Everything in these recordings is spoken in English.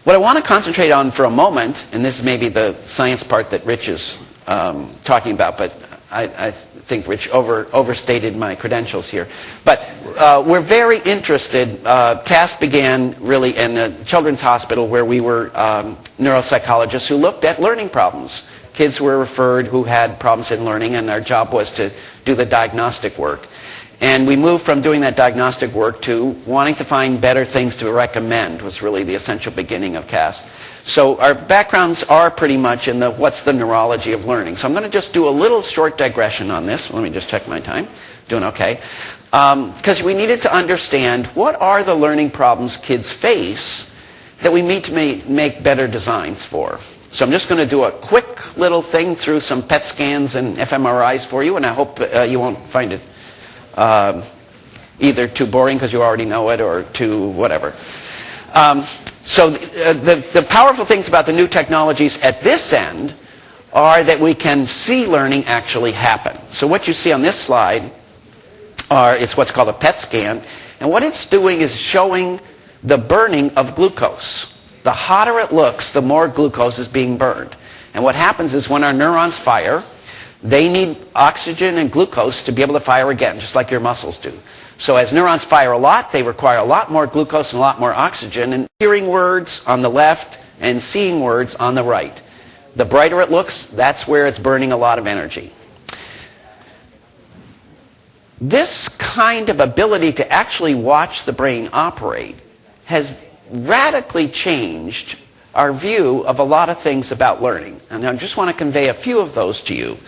What I want to concentrate on for a moment, and this may be the science part that Rich is talking about, but I think Rich overstated my credentials here. But we're very interested. CAST began really in the Children's Hospital, where we were neuropsychologists who looked at learning problems. Kids were referred who had problems in learning, and our job was to do the diagnostic work. And we moved from doing that diagnostic work to wanting to find better things to recommend, was really the essential beginning of CAST. So our backgrounds are pretty much in the what's the neurology of learning. So I'm going to just do a little short digression on this. Let me just check my time. Doing okay. Because we needed to understand what are the learning problems kids face that we need to make better designs for. So I'm just going to do a quick little thing through some PET scans and fMRIs for you, and I hope you won't find it either too boring because you already know it, or too whatever. So the powerful things about the new technologies at this end are that we can see learning actually happen. So what you see on this slide it's what's called a PET scan, and what it's doing is showing the burning of glucose. The hotter it looks, the more glucose is being burned. And what happens is when our neurons fire, they need oxygen and glucose to be able to fire again, just like your muscles do. So as neurons fire a lot, they require a lot more glucose and a lot more oxygen. And hearing words on the left and seeing words on the right. The brighter it looks, that's where it's burning a lot of energy. This kind of ability to actually watch the brain operate has radically changed our view of a lot of things about learning. And I just want to convey a few of those to you.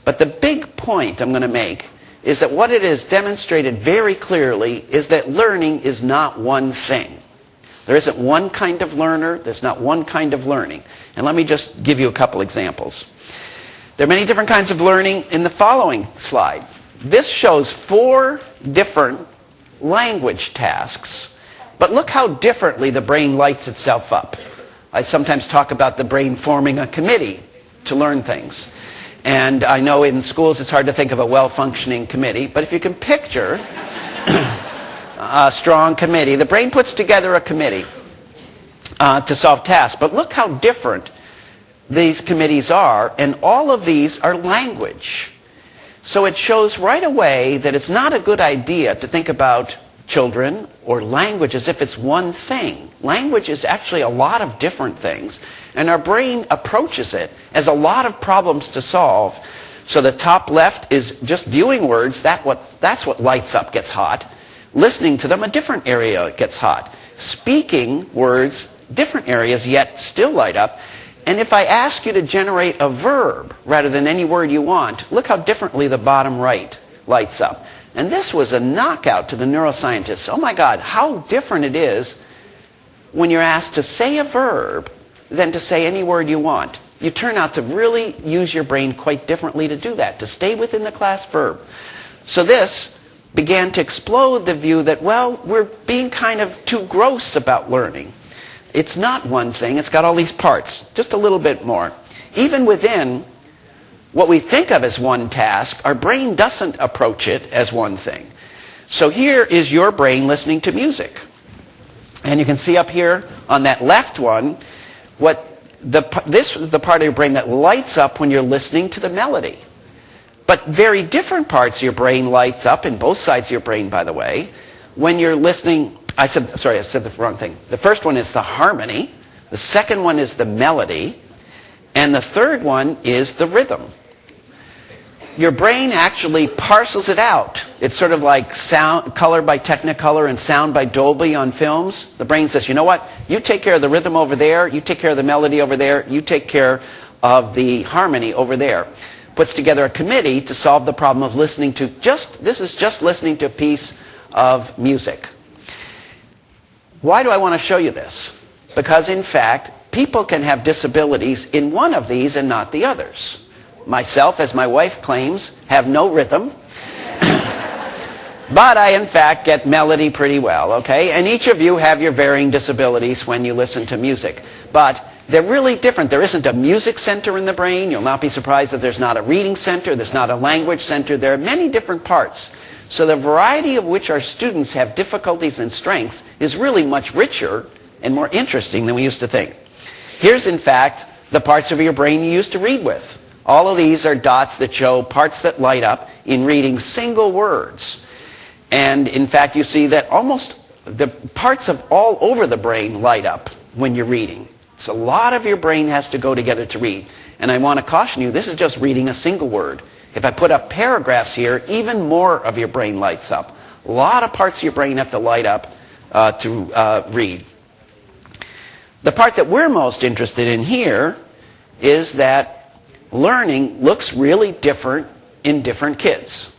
But the big point I'm going to make is that what it has demonstrated very clearly is that learning is not one thing. There isn't one kind of learner. There's not one kind of learning. And let me just give you a couple examples. There are many different kinds of learning in the following slide. This shows 4 different language tasks, but look how differently the brain lights itself up. I sometimes talk about the brain forming a committee to learn things. And I know in schools it's hard to think of a well-functioning committee, but if you can picture a strong committee, the brain puts together a committee to solve tasks. But look how different these committees are, and all of these are language. So it shows right away that it's not a good idea to think about children or language as if it's one thing. Language is actually a lot of different things, and our brain approaches it as a lot of problems to solve. So the top left is just viewing words. That's what lights up, gets hot. Listening to them, a different area gets hot. Speaking words, different areas, yet still light up. And if I ask you to generate a verb rather than any word you want, look how differently the bottom right lights up. And this was a knockout to the neuroscientists. Oh my God, how different it is when you're asked to say a verb than to say any word you want. You turn out to really use your brain quite differently to do that, to stay within the class verb. So this began to explode the view that, well, we're being kind of too gross about learning. It's not one thing, it's got all these parts, just a little bit more. Even within what we think of as one task, our brain doesn't approach it as one thing. So here is your brain listening to music. And you can see up here on that left one, this is the part of your brain that lights up when you're listening to the melody. But very different parts of your brain lights up, in both sides of your brain, by the way, when you're listening. I said the wrong thing. The first one is the harmony. The second one is the melody. And the third one is the rhythm. Your brain actually parcels it out. It's sort of like sound, color by Technicolor and sound by Dolby on films. The brain says, you know what? You take care of the rhythm over there. You take care of the melody over there. You take care of the harmony over there. Puts together a committee to solve the problem of listening to this is just listening to a piece of music. Why do I want to show you this? Because in fact, people can have disabilities in one of these and not the others. Myself, as my wife claims, have no rhythm. But I, in fact, get melody pretty well, okay? And each of you have your varying disabilities when you listen to music. But they're really different. There isn't a music center in the brain. You'll not be surprised that there's not a reading center. There's not a language center. There are many different parts. So the variety of which our students have difficulties and strengths is really much richer and more interesting than we used to think. Here's, in fact, the parts of your brain you used to read with. All of these are dots that show parts that light up in reading single words. And in fact, you see that almost the parts of all over the brain light up when you're reading. So a lot of your brain has to go together to read. And I want to caution you, this is just reading a single word. If I put up paragraphs here, even more of your brain lights up. A lot of parts of your brain have to light up to read. The part that we're most interested in here is that learning looks really different in different kids.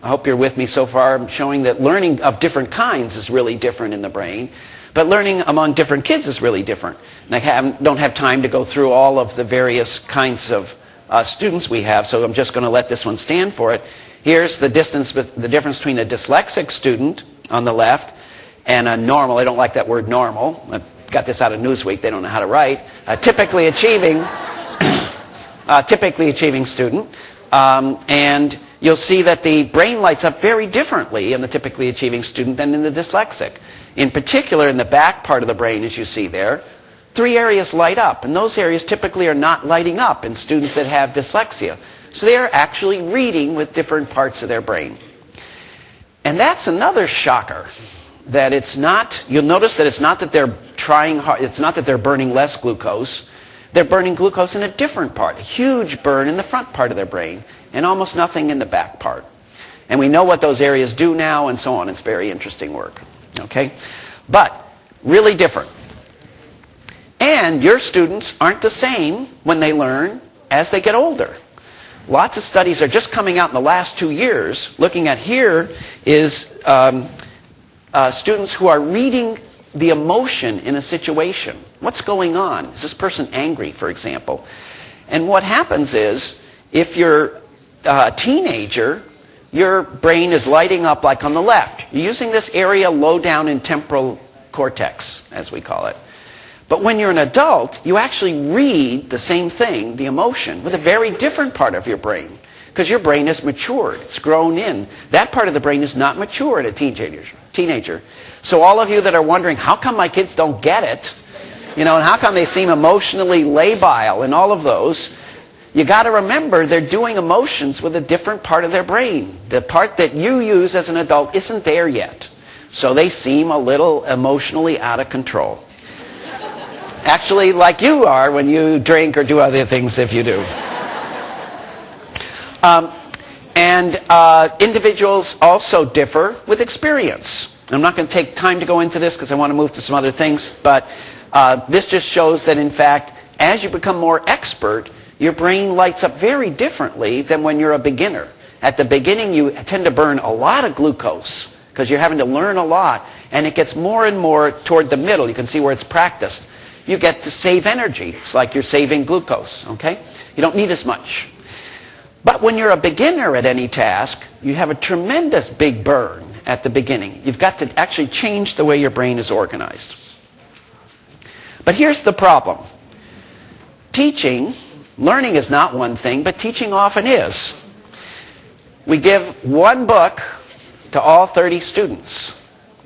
I hope you're with me so far. I'm showing that learning of different kinds is really different in the brain. But learning among different kids is really different. And I don't have time to go through all of the various kinds of students we have, so I'm just going to let this one stand for it. Here's the difference between a dyslexic student on the left and a normal. I don't like that word normal. I got this out of Newsweek. They don't know how to write. Typically achieving student. And you'll see that the brain lights up very differently in the typically achieving student than in the dyslexic. In particular, in the back part of the brain, as you see there, 3 areas light up. And those areas typically are not lighting up in students that have dyslexia. So they are actually reading with different parts of their brain. And that's another shocker. That it's not, you'll notice that it's not that they're trying hard, it's not that they're burning less glucose. They're burning glucose in a different part, a huge burn in the front part of their brain, and almost nothing in the back part. And we know what those areas do now, and so on. It's very interesting work. Okay? But, really different. And your students aren't the same when they learn as they get older. Lots of studies are just coming out in the last 2 years. Looking at here is students who are reading the emotion in a situation. What's going on? Is this person angry, for example? And what happens is, if you're a teenager, your brain is lighting up like on the left. You're using this area low down in temporal cortex, as we call it. But when you're an adult, you actually read the same thing, the emotion, with a very different part of your brain. Because your brain has matured. It's grown in. That part of the brain is not mature in a teenager. So all of you that are wondering, how come my kids don't get it? And how come they seem emotionally labile and all of those? You got to remember they're doing emotions with a different part of their brain. The part that you use as an adult isn't there yet. So they seem a little emotionally out of control. Actually, like you are when you drink or do other things if you do. Individuals also differ with experience. I'm not going to take time to go into this because I want to move to some other things, but this just shows that, in fact, as you become more expert, your brain lights up very differently than when you're a beginner. At the beginning, you tend to burn a lot of glucose because you're having to learn a lot, and it gets more and more toward the middle. You can see where it's practiced. You get to save energy. It's like you're saving glucose, okay? You don't need as much. But when you're a beginner at any task, you have a tremendous big burn at the beginning. You've got to actually change the way your brain is organized. But here's the problem. Learning is not one thing, but teaching often is. We give one book to all 30 students.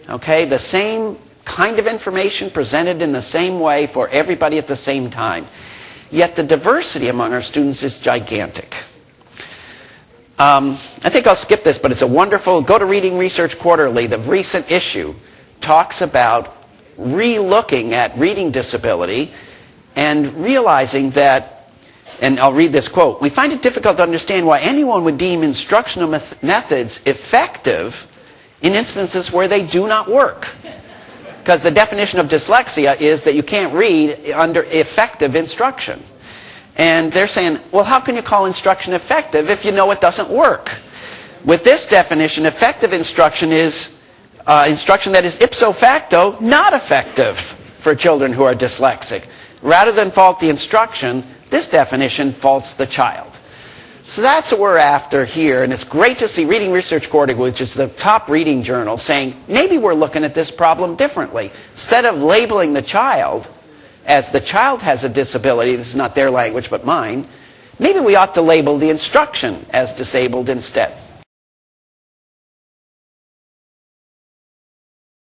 Okay? The same kind of information presented in the same way for everybody at the same time. Yet the diversity among our students is gigantic. I think I'll skip this, but it's a wonderful, go to Reading Research Quarterly. The recent issue talks about re-looking at reading disability and realizing that, and I'll read this quote, "We find it difficult to understand why anyone would deem instructional methods effective in instances where they do not work." Because the definition of dyslexia is that you can't read under effective instruction. And they're saying, well, how can you call instruction effective if you know it doesn't work? With this definition, effective instruction is instruction that is ipso facto not effective for children who are dyslexic. Rather than fault the instruction, this definition faults the child. So that's what we're after here, and it's great to see Reading Research Quarterly, which is the top reading journal, saying maybe we're looking at this problem differently. Instead of labeling the child as the child has a disability, this is not their language but mine, maybe we ought to label the instruction as disabled instead.